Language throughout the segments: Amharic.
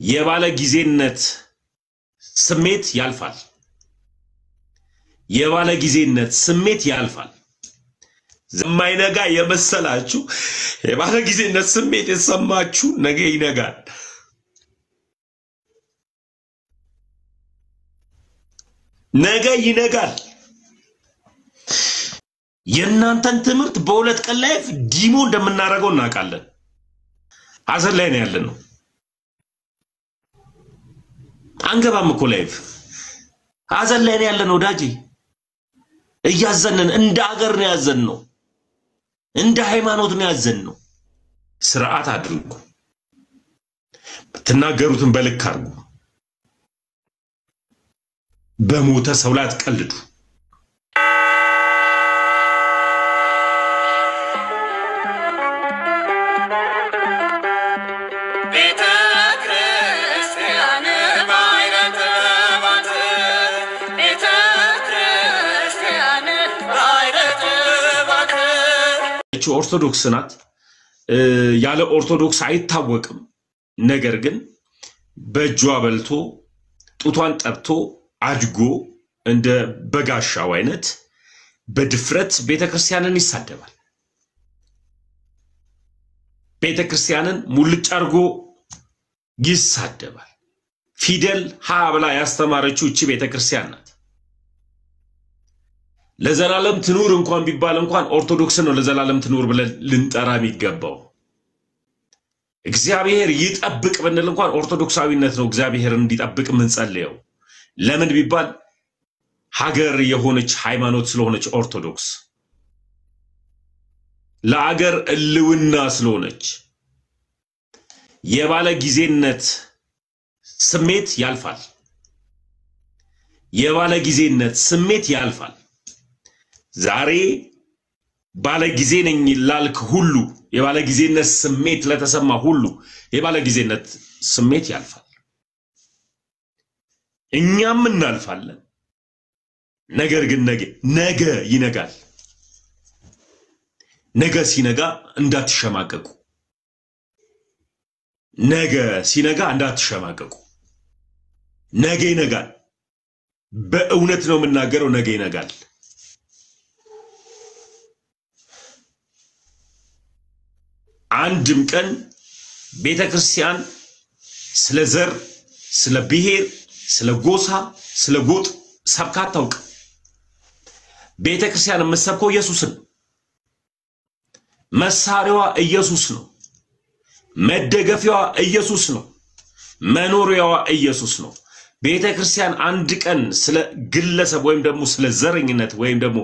የባለ ጊዜነት ስሜት ያልፋል የባለ ጊዜነት ስሜት ያልፋል ዘማይነጋ የመሰላችሁ የባለ ጊዜነት ስሜት የሰማችሁ ነገ ይነጋል ነገ ይነጋል የናንተን ትምርት በሁለት ቀን ላይ ዲሞ እንደምናረጋው እናቃለን አዘን ላይ ነው ያለነው አንገባም እኮ ላይፍ አዘን ላይ ነው ያለነው ዳጂ እያዘነን እንደ አገር ነው ያዘነው እንደ ሃይማኖት ነው ያዘነው ስርዓት አድርጉ ተናገሩትን በልክ አርጉ በሞተ ሰው ላይ አትቀልዱ ኦርቶዶክስ ናት ያለ ኦርቶዶክስ አይታወቅም ነገር ግን በእጇ በልቶ ጡቷን ጠብቶ አድጎ እንደ በጋሻው አይነት በድፍረት ቤተክርስቲያንን ይሳደባል ቤተክርስቲያንን ሙልጭ አርጎ ይሳደባል ፊደል ሀ ብላ ያስተማረችው እቺ ቤተክርስቲያን ናት ለዘላለም ትኑር እንኳን ቢባል እንኳን ኦርቶዶክስ ነው ለዘላለም ትኑር ብለን ልንጠራ የሚገባው እግዚአብሔር ይጠብቅ ብንል እንኳን ኦርቶዶክሳዊነት ነው እግዚአብሔር እንዲጠብቅ ምን ጸልየው ለምን ቢባል ሀገር የሆነች ሃይማኖት ስለሆነች ኦርቶዶክስ ለአገር እልውና ስለሆነች የባለ ጊዜነት ስሜት ያልፋል የባለ ጊዜነት ስሜት ያልፋል ዛሬ ባለ ጊዜ ነኝ ላልክ ሁሉ የባለ ጊዜነት ስሜት ለተሰማ ሁሉ የባለ ጊዜነት ስሜት ያልፋል እኛም እናልፋለን ነገር ግን ነገ ይነጋል ነገ ሲነጋ እንዳትሸማቀቁ ነገ ሲነጋ እንዳትሸማቀቁ ነገ ይነጋል በእውነት ነው የምናገረው ነገ ይነጋል አንድም ቀን ቤተክርስቲያን ስለ ዘር ስለ ብሔር ስለ ጎሳ ስለ ጎጥ ሰብካ አታውቅ ቤተክርስቲያን የምትሰብከው ኢየሱስን መሳሪያዋ ኢየሱስ ነው መደገፊያዋ ኢየሱስ ነው መኖሪያዋ ኢየሱስ ነው ቤተክርስቲያን አንድ ቀን ስለ ግለሰብ ወይም ደግሞ ስለ ዘረኝነት ወይም ደግሞ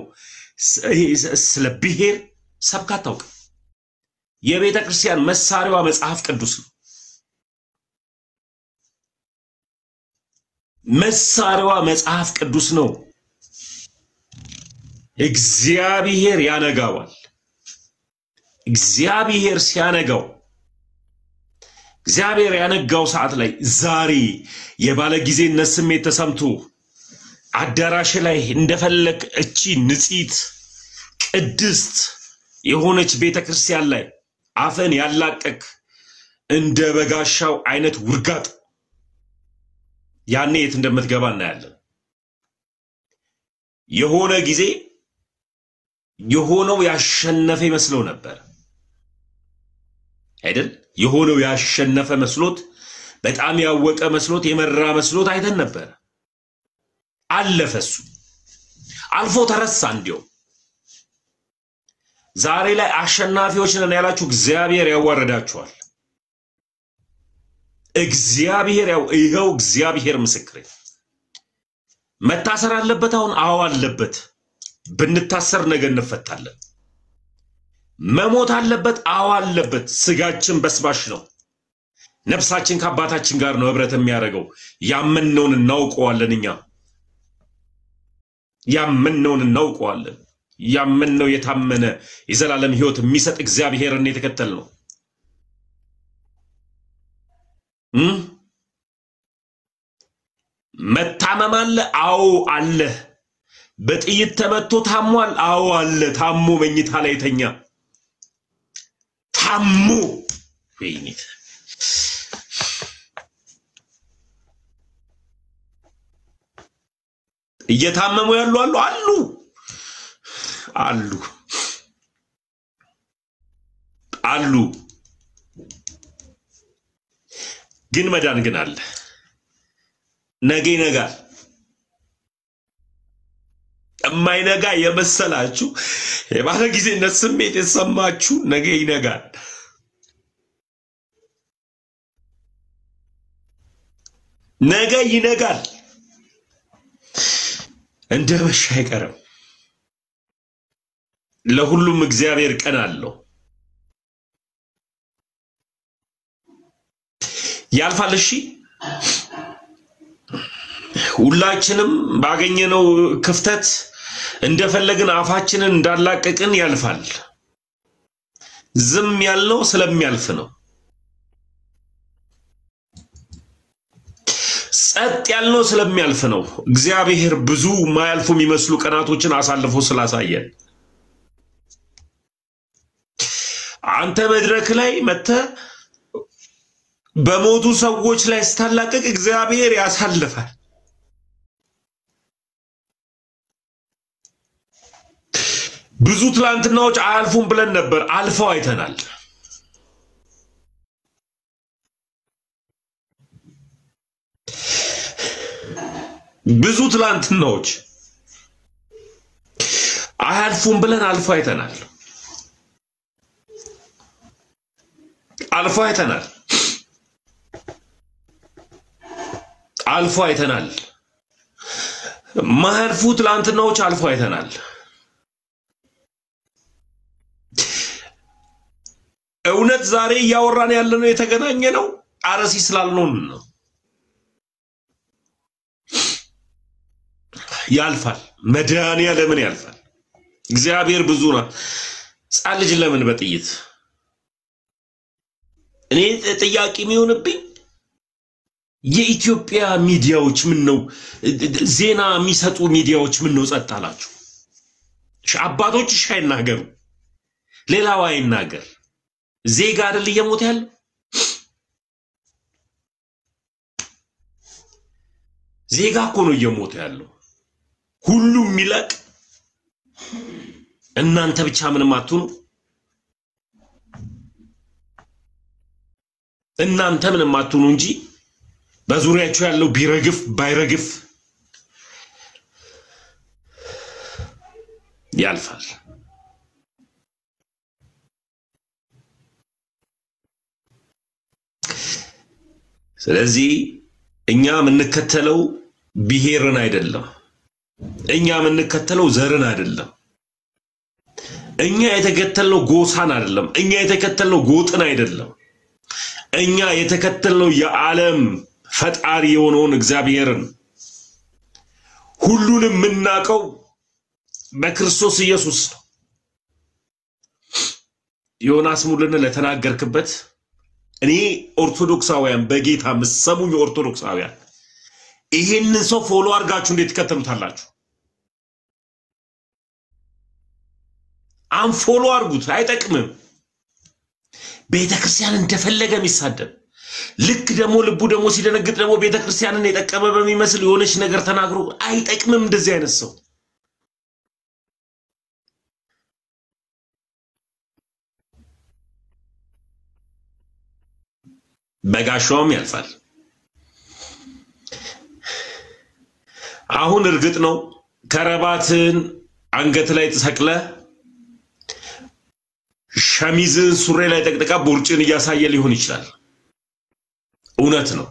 ስለ ብሔር ሰብካ አታውቅ የቤተክርስቲያን መሳሪያዋ መጽሐፍ ቅዱስ ነው መሳሪያዋ መጽሐፍ ቅዱስ ነው እግዚአብሔር ያነጋዋል እግዚአብሔር ሲያነጋው እግዚአብሔር ያነጋው ሰዓት ላይ ዛሬ የባለ ጊዜነት ስሜት ተሰምቶ አዳራሽ ላይ እንደፈለክ እቺ ንጽይት ቅድስት የሆነች ቤተክርስቲያን ላይ አፈን ያላቀቅ እንደ በጋሻው አይነት ውርጋጥ ያኔ የት እንደምትገባ እናያለን የሆነ ጊዜ የሆነው ያሸነፈ መስሎ ነበር አይደል የሆነው ያሸነፈ መስሎት በጣም ያወቀ መስሎት የመራ መስሎት አይተን ነበር አለፈሱ አልፎ ተረሳ እንዲው ዛሬ ላይ አሸናፊዎች ነን ያላችሁ እግዚአብሔር ያዋረዳችኋል እግዚአብሔር ይሄው እግዚአብሔር ምስክሬ መታሰር አለበት አሁን አዎ አለበት ብንታሰር ነገ እንፈታለን መሞት አለበት አዎ አለበት ስጋችን በስባሽ ነው ነፍሳችን ከአባታችን ጋር ነው ህብረት የሚያደርገው ያመነውን እናውቀዋለን እኛ ያመነውን እናውቀዋለን ያመነው የታመነ የዘላለም ህይወት የሚሰጥ እግዚአብሔርን የተከተል ነው መታመም አለ አዎ አለ በጥይት ተመቶ ታሟል አዎ አለ ታሞ መኝታ ላይ ተኛ ታሞ ወይኔ እየታመሙ ያሉ አሉ አሉ ግን መዳን ግን አለ። ነገ ይነጋል። የማይነጋ የመሰላችሁ የባለ ጊዜነት ስሜት የተሰማችሁ ነገ ይነጋል። ነገ ይነጋል። እንደ መሸ አይቀርም። ለሁሉም እግዚአብሔር ቀን አለው። ያልፋል። እሺ ሁላችንም ባገኘነው ክፍተት እንደፈለግን አፋችንን እንዳላቀቅን ያልፋል። ዝም ያልነው ስለሚያልፍ ነው። ጸጥ ያልነው ስለሚያልፍ ነው። እግዚአብሔር ብዙ ማያልፉ የሚመስሉ ቀናቶችን አሳልፎ ስላሳየን አንተ መድረክ ላይ መተ በሞቱ ሰዎች ላይ ስታላቀቅ እግዚአብሔር ያሳልፋል። ብዙ ትላንትናዎች አያልፉም ብለን ነበር፣ አልፈው አይተናል። ብዙ ትላንትናዎች አያልፉም ብለን አልፈው አይተናል። አልፈው አይተናል። ማያልፉ ትላንትናዎች አልፈው አይተናል። እውነት ዛሬ ያወራን ያለነው የተገናኘ ነው አረሲ ስላልነው ነው። ያልፋል። መድኃኒዓለምን ያልፋል። እግዚአብሔር ብዙ ነው። ጻል ልጅ ለምን በጥይት እኔ ጥያቄ የሚሆንብኝ የኢትዮጵያ ሚዲያዎች ምን ነው ዜና የሚሰጡ ሚዲያዎች ምን ነው ጸጥ አላችሁ? አባቶች አይናገሩ፣ ሌላው አይናገር። ዜጋ አይደል እየሞተ ያለው? ዜጋ እኮ ነው እየሞተ ያለው። ሁሉም ሚለቅ እናንተ ብቻ ምንም አትሁኑ። እናንተ ምንም አትሁኑ እንጂ በዙሪያችሁ ያለው ቢረግፍ ባይረግፍ ያልፋል። ስለዚህ እኛ የምንከተለው ብሔርን አይደለም። እኛ የምንከተለው ዘርን አይደለም። እኛ የተከተልነው ጎሳን አይደለም። እኛ የተከተልነው ጎጥን አይደለም። እኛ የተከተልነው የዓለም ፈጣሪ የሆነውን እግዚአብሔርን ሁሉንም የምናውቀው በክርስቶስ ኢየሱስ ነው። ዮናስ ሙሉን ለተናገርክበት እኔ ኦርቶዶክሳውያን በጌታ መስሙኝ ኦርቶዶክሳውያን ይሄንን ሰው ፎሎ አድርጋችሁ እንዴት ተከተሉታላችሁ? አንፎሎ አድርጉት፣ አይጠቅምም። ቤተክርስቲያን እንደፈለገ የሚሳደብ ልክ ደግሞ ልቡ ደግሞ ሲደነግጥ ደግሞ ቤተክርስቲያንን የጠቀመ በሚመስል የሆነች ነገር ተናግሮ አይጠቅምም። እንደዚህ አይነት ሰው በጋሻውም ያልፋል። አሁን እርግጥ ነው ከረባትን አንገት ላይ ተሰቅለ ሸሚዝን ሱሪ ላይ ተቀጥቃ ቦርጭን እያሳየ ሊሆን ይችላል። እውነት ነው፣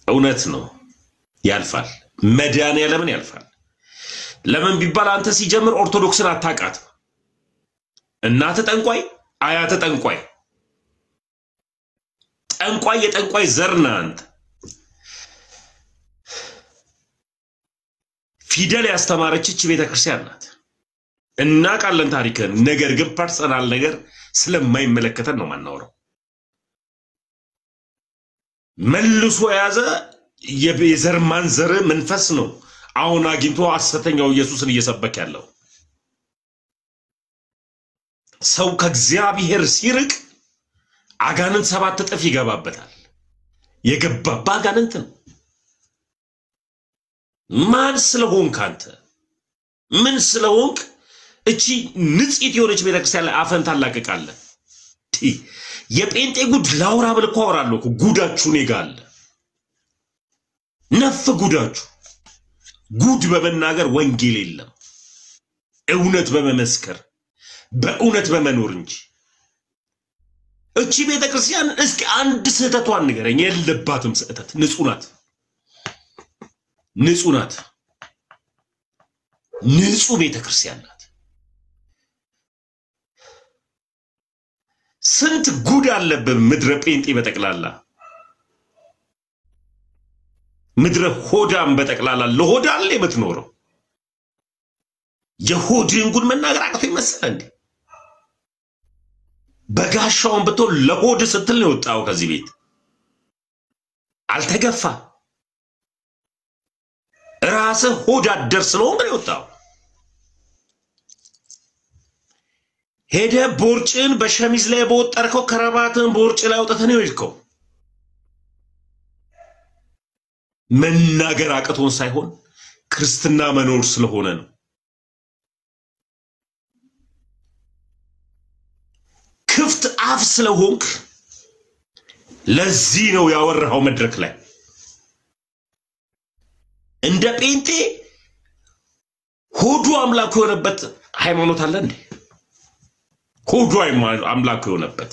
እውነት ነው። ያልፋል። መድኃኒዓለምን ያልፋል። ለምን ቢባል አንተ ሲጀምር ኦርቶዶክስን አታውቃት። እናተ ጠንቋይ፣ አያተ ጠንቋይ፣ ጠንቋይ የጠንቋይ ዘር ነህ አንተ። ፊደል ያስተማረችች ቤተክርስቲያን ናት። እናውቃለን ታሪክን። ነገር ግን ፐርሰናል ነገር ስለማይመለከተን ነው ማናወራው። መልሶ ያዘ የዘር ማንዘር መንፈስ ነው አሁን አግኝቶ ሐሰተኛው ኢየሱስን እየሰበከ ያለው። ሰው ከእግዚአብሔር ሲርቅ አጋንንት 7 እጥፍ ይገባበታል። የገባባ አጋንንት ነው። ማን ስለሆንክ አንተ ምን ስለሆንክ እቺ ንጽሕት የሆነች ቤተክርስቲያን ላይ አፈን ታላቅቃለህ? የጴንጤ ጉድ ላውራ ብልኮ አወራለሁ እኮ ጉዳችሁ እኔ ጋር አለ። ነፍ ጉዳችሁ ጉድ በመናገር ወንጌል የለም፣ እውነት በመመስከር በእውነት በመኖር እንጂ። እቺ ቤተክርስቲያን እስኪ አንድ ስህተቷን ንገረኝ። የለባትም ስህተት፣ ንጹህ ናት፣ ንጹህ ናት፣ ንጹህ ቤተክርስቲያን ናት። ስንት ጉድ አለበት ምድረ ጴንጤ በጠቅላላ፣ ምድረ ሆዳም በጠቅላላ ለሆዳል የምትኖረው። የሆድን ጉድ መናገር አቅቶ ይመስላል እንዴ? በጋሻውን ብትሆን ለሆድ ስትል ነው የወጣው ከዚህ ቤት። አልተገፋ ራስህ ሆድ አደር ስለሆንክ ነው የወጣው። ሄደ ቦርጭን በሸሚዝ ላይ በወጠርከው ከረባትን ቦርጭ ላይ አውጥተህ ነው የሄድከው። መናገር አቅቶን ሳይሆን ክርስትና መኖር ስለሆነ ነው። ክፍት አፍ ስለሆንክ ለዚህ ነው ያወራው መድረክ ላይ። እንደ ጴንጤ ሆዱ አምላክ የሆነበት ሃይማኖት አለ እንዴ? ሆዱ አምላክ የሆነበት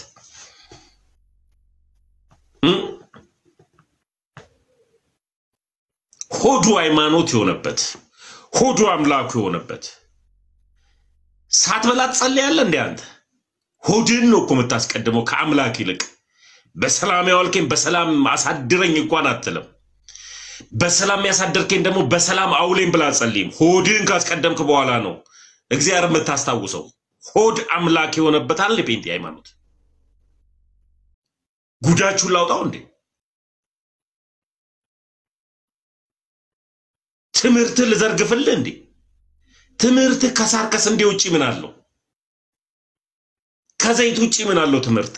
ሆዱ ሃይማኖት የሆነበት ሆዱ አምላክ የሆነበት ሳትበላ ትጸልያለህ እንዴ አንተ? ሆድን ነው እኮ የምታስቀድመው ከአምላክ ይልቅ። በሰላም ያዋልከኝ በሰላም አሳድረኝ እንኳን አትልም። በሰላም ያሳደርከኝ ደግሞ በሰላም አውለኝ ብላ ጸልይም። ሆድን ካስቀደምክ በኋላ ነው እግዚአብሔር የምታስታውሰው። ሆድ አምላክ የሆነበት አለ ጴንጤ ሃይማኖት። ጉዳችሁን ላውጣው እንዴ? ትምህርት ልዘርግፍልህ እንዴ? ትምህርት ከሳርከስ እንዴ ውጪ ምን አለው? ከዘይት ውጪ ምን አለው ትምህርት?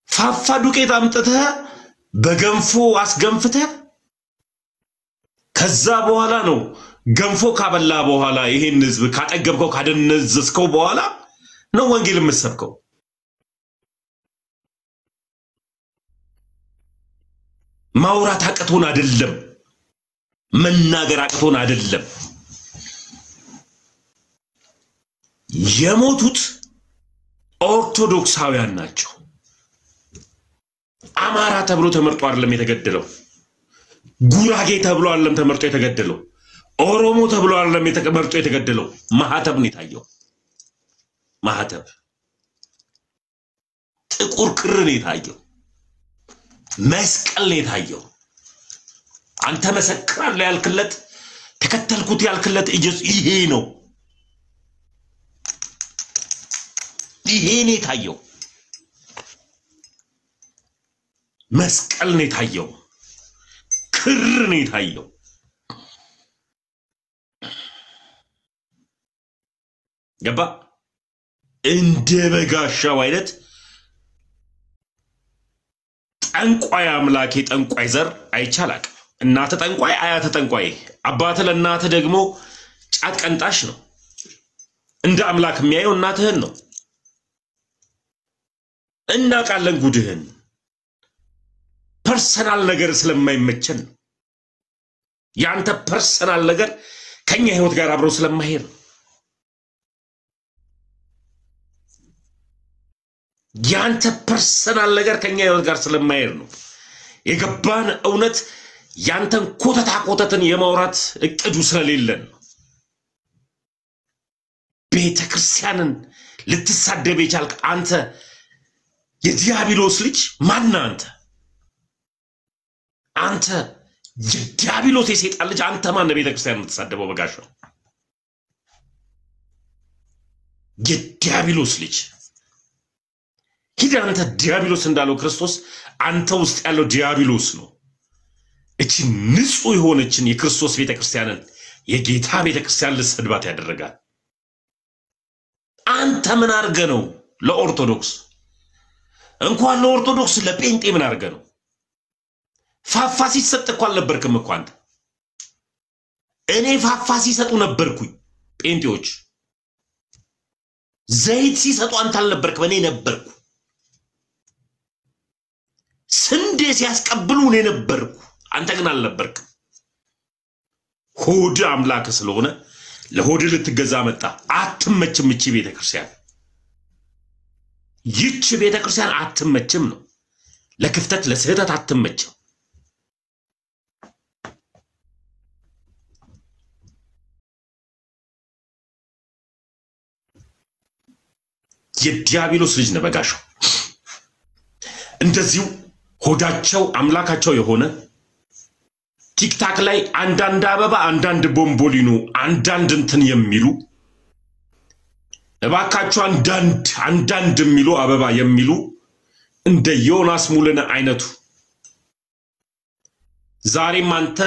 ፋፋ ዱቄት አምጥተህ በገንፎ አስገንፍተህ ከዛ በኋላ ነው ገንፎ ካበላ በኋላ ይሄን ህዝብ ካጠገብከው ካደነዘዝከው በኋላ ነው ወንጌል የምትሰብከው። ማውራት አቅቶን አይደለም፣ መናገር አቅቶን አይደለም። የሞቱት ኦርቶዶክሳውያን ናቸው። አማራ ተብሎ ተመርጦ አይደለም የተገደለው። ጉራጌ ተብሎ አይደለም ተመርጦ የተገደለው። ኦሮሞ ተብሎ አይደለም ተመርጦ የተገደለው። ማህተብ ነው የታየው። ማህተብ ጥቁር ክር ነው የታየው። መስቀል ነው የታየው። አንተ መሰክራለህ ያልክለት ተከተልኩት ያልክለት ኢየሱስ ይሄ ነው። ይሄ ነው የታየው። መስቀል ነው የታየው። ክር ነው የታየው። ገባ? እንደ በጋሻው አይነት ጠንቋይ አምላኬ ጠንቋይ ዘር አይቻላቅ። እናተ ጠንቋይ አያተ ጠንቋይ አባተ ለእናተ ደግሞ ጫት ቀንጣሽ ነው። እንደ አምላክ የሚያየው እናትህን ነው። እናቃለን ጉድህን። ፐርሰናል ነገር ስለማይመቸን ያንተ ፐርሰናል ነገር ከኛ ህይወት ጋር አብሮ ስለማይሄድ ያንተ ፐርሰናል ነገር ከኛ ህይወት ጋር ስለማይሄድ ነው። የገባን እውነት ያንተን ኮተታቆተትን የማውራት እቅዱ ስለሌለን ነው። ቤተክርስቲያንን ልትሳደብ የቻልክ አንተ የዲያብሎስ ልጅ ማን አንተ? አንተ የዲያብሎስ የሰይጣን ልጅ አንተ ማን ነው? ቤተክርስቲያን የምትሳደበው በጋሻው የዲያብሎስ ልጅ ሂድ አንተ። ዲያብሎስ እንዳለው ክርስቶስ አንተ ውስጥ ያለው ዲያብሎስ ነው። እቺ ንጹህ የሆነችን የክርስቶስ ቤተክርስቲያንን የጌታ ቤተክርስቲያን ልትሰድባት ያደረጋል። አንተ ምን አርገ ነው ለኦርቶዶክስ እንኳን ለኦርቶዶክስ ለጴንጤ ምን አርገ ነው ፋፋ ሲሰጥ እኮ አልነበርክም እኮ አንተ እኔ ፋፋ ሲሰጡ ነበርኩኝ ጴንጤዎች ዘይት ሲሰጡ አንተ አልነበርክም እኔ ነበርኩ ስንዴ ሲያስቀብሉ እኔ ነበርኩ አንተ ግን አልነበርክም ሆድ አምላክ ስለሆነ ለሆድ ልትገዛ መጣ አትመችም እቺ ቤተክርስቲያን ይቺ ቤተክርስቲያን አትመችም ነው ለክፍተት ለስህተት አትመችም የዲያብሎስ ልጅ ነበጋሽው እንደዚሁ ሆዳቸው አምላካቸው የሆነ ቲክታክ ላይ አንዳንድ አበባ አንዳንድ ቦምቦሊኖ አንዳንድ እንትን የሚሉ ለባካቸው አንዳንድ የሚሉ አበባ የሚሉ እንደ ዮናስ ሙሉነ አይነቱ ዛሬም አንተ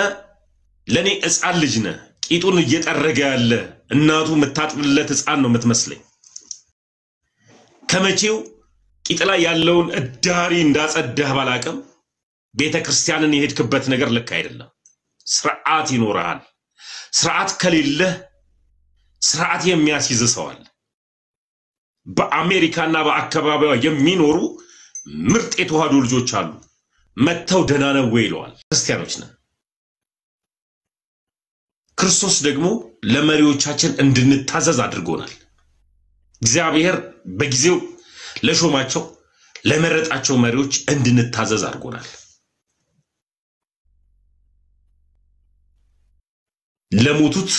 ለኔ ሕፃን ልጅ ነህ ቂጡን እየጠረገ ያለ እናቱ መታጥብለት ሕፃን ነው የምትመስለኝ ከመቼው ቂጥ ላይ ያለውን እዳሪ እንዳጸዳህ ባላቀም ቤተክርስቲያንን የሄድክበት ነገር ልክ አይደለም ስርዓት ይኖርሃል ስርዓት ከሌለ ስርዓት የሚያስይዝ ሰዋል በአሜሪካና በአካባቢዋ የሚኖሩ ምርጥ የተዋህዶ ልጆች አሉ መተው ደና ነው ይለዋል ክርስቲያኖች ነን ክርስቶስ ደግሞ ለመሪዎቻችን እንድንታዘዝ አድርጎናል እግዚአብሔር በጊዜው ለሾማቸው ለመረጣቸው መሪዎች እንድንታዘዝ አድርጎናል ለሞቱት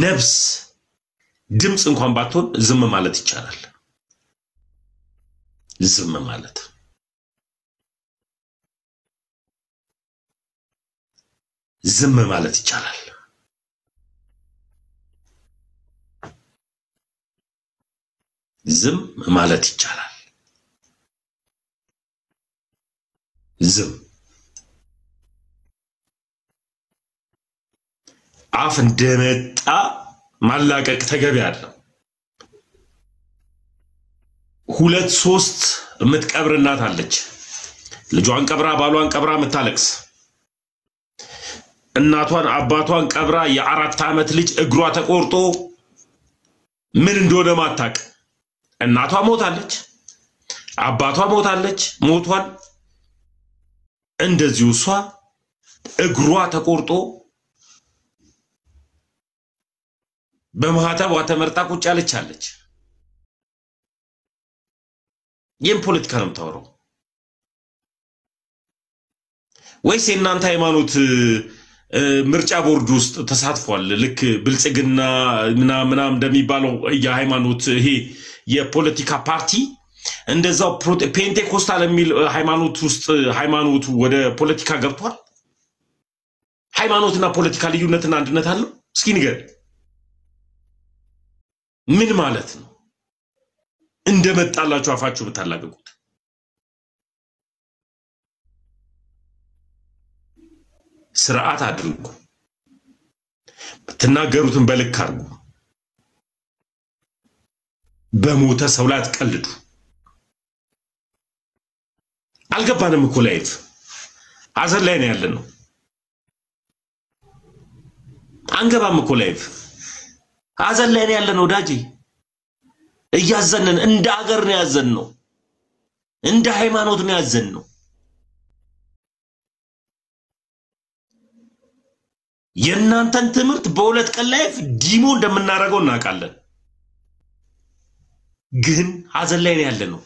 ነፍስ ድምጽ እንኳን ባትሆን ዝም ማለት ይቻላል ዝም ማለት ይቻላል ዝም ማለት ይቻላል ዝም አፍ እንደመጣ ማላቀቅ ተገቢ አይደለም ሁለት ሶስት የምትቀብር እናት አለች ልጇን ቀብራ ባሏን ቀብራ የምታለቅስ እናቷን አባቷን ቀብራ የ4 ዓመት ልጅ እግሯ ተቆርጦ ምን እንደሆነ ማታቅ እናቷ ሞታለች አባቷ ሞቷል እንደዚሁ እሷ እግሯ ተቆርጦ በማህተቧ ተመርጣ ቁጭ ያለች ይህም ፖለቲካ ነው የምታወራው ወይስ የእናንተ ሃይማኖት ምርጫ ቦርድ ውስጥ ተሳትፏል ልክ ብልጽግና ምናምን እንደሚባለው የሃይማኖት ይሄ የፖለቲካ ፓርቲ እንደዛው ፔንቴኮስታል የሚል ሃይማኖት ውስጥ ሃይማኖቱ ወደ ፖለቲካ ገብቷል ሃይማኖትና ፖለቲካ ልዩነትና አንድነት አለው እስኪ ንገር ምን ማለት ነው እንደመጣላችሁ አፋችሁ ብታላቀቁት ስርዓት አድርጉ ተናገሩትን በልክ አርጉ በሞተ ሰው ላይ አትቀልዱ አልገባንም እኮ ላይፍ አዘን ላይ ነው ያለነው አንገባም እኮ ላይፍ አዘን ላይ ነው ያለነው ዳጂ እያዘነን እንደ አገር ነው ያዘነው እንደ ሃይማኖት ነው ያዘነው የናንተን ትምርት በሁለት ቀን ላይፍ ዲሞ እንደምናረጋው እናቃለን ግን አዘን ላይ ነው ያለነው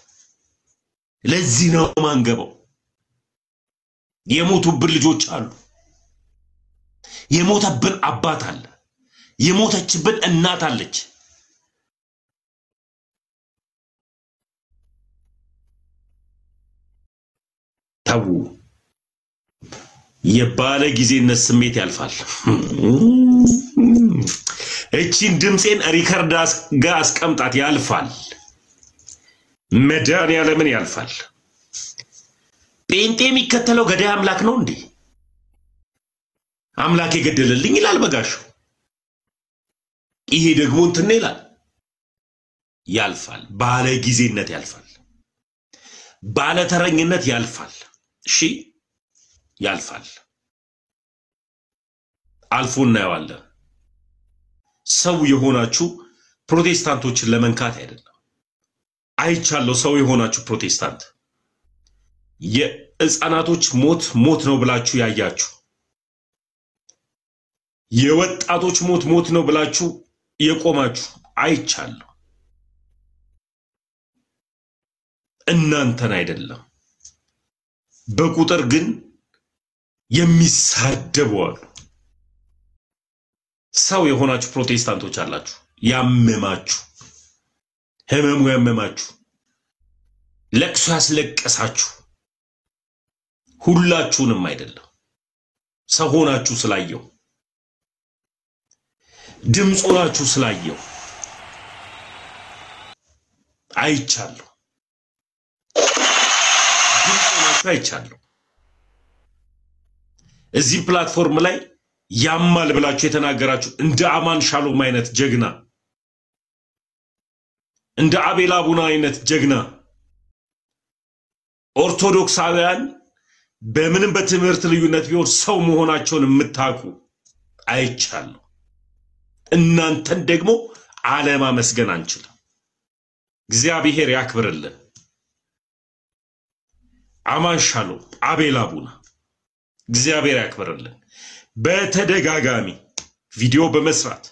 ለዚህ ነው ማንገባው የሞቱብን ልጆች አሉ የሞተብን አባት አለ የሞተችብን እናት አለች ታው የባለ ጊዜነት ስሜት ያልፋል እቺን ድምጼን ሪከርድ ጋር አስቀምጣት ያልፋል መዳን ያለምን ያልፋል ጴንጤ የሚከተለው ገዳይ አምላክ ነው እንዴ አምላክ የገደለልኝ ይላል በጋሹ ይሄ ደግሞ እንትን ይላል ያልፋል ባለ ጊዜነት ያልፋል ባለተረኝነት ያልፋል እሺ ያልፋል አልፎና ያዋለ ሰው የሆናችሁ ፕሮቴስታንቶችን ለመንካት አይደለም አይቻለው ሰው የሆናችሁ ፕሮቴስታንት የሕፃናቶች ሞት ነው ብላችሁ ያያችሁ የወጣቶች ሞት ነው ብላችሁ የቆማችሁ አይቻለው እናንተን አይደለም በቁጥር ግን የሚሳደቡ አሉ ሰው የሆናችሁ ፕሮቴስታንቶች አላችሁ ያመማችሁ ህመሙ ያመማችሁ ለቅሶ ያስለቀሳችሁ ሁላችሁንም አይደለም ሰው ሆናችሁ ስላየው ድምጽ ሆናችሁ ስላየው አይቻለሁ ድምጽ ሆናችሁ አይቻለሁ እዚህ ፕላትፎርም ላይ ያማል ብላችሁ የተናገራችሁ እንደ አማን ሻሎም አይነት ጀግና እንደ አቤል አቡና አይነት ጀግና ኦርቶዶክሳውያን በምንም በትምህርት ልዩነት ቢሆን ሰው መሆናቸውን የምታውቁ አይቻለሁ እናንተን ደግሞ ዓለም አመስገን አንችልም እግዚአብሔር ያክብርልን አማን ሻሎም አቤል አቡና እግዚአብሔር ያክብርልን በተደጋጋሚ ቪዲዮ በመስራት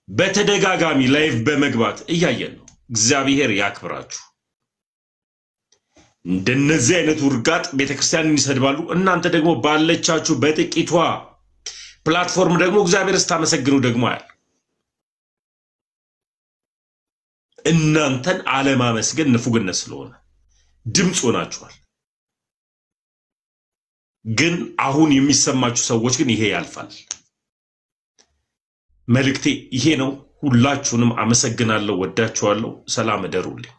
በተደጋጋሚ ላይቭ በመግባት እያየን ነው እግዚአብሔር ያክብራችሁ እንደነዚህ አይነት ውርጋጥ ቤተክርስቲያንን ይሰድባሉ እናንተ ደግሞ ባለቻችሁ በጥቂቷ ፕላትፎርም ደግሞ እግዚአብሔር ስታመሰግኑ ደግሞ አይደል እናንተን ዓለም አመስገን ንፉግነት ስለሆነ ድምጽ ሆናችኋል ግን አሁን የሚሰማችሁ ሰዎች ግን ይሄ ያልፋል መልእክቴ ይሄ ነው ሁላችሁንም አመሰግናለሁ ወዳችኋለሁ ሰላም እደሩልኝ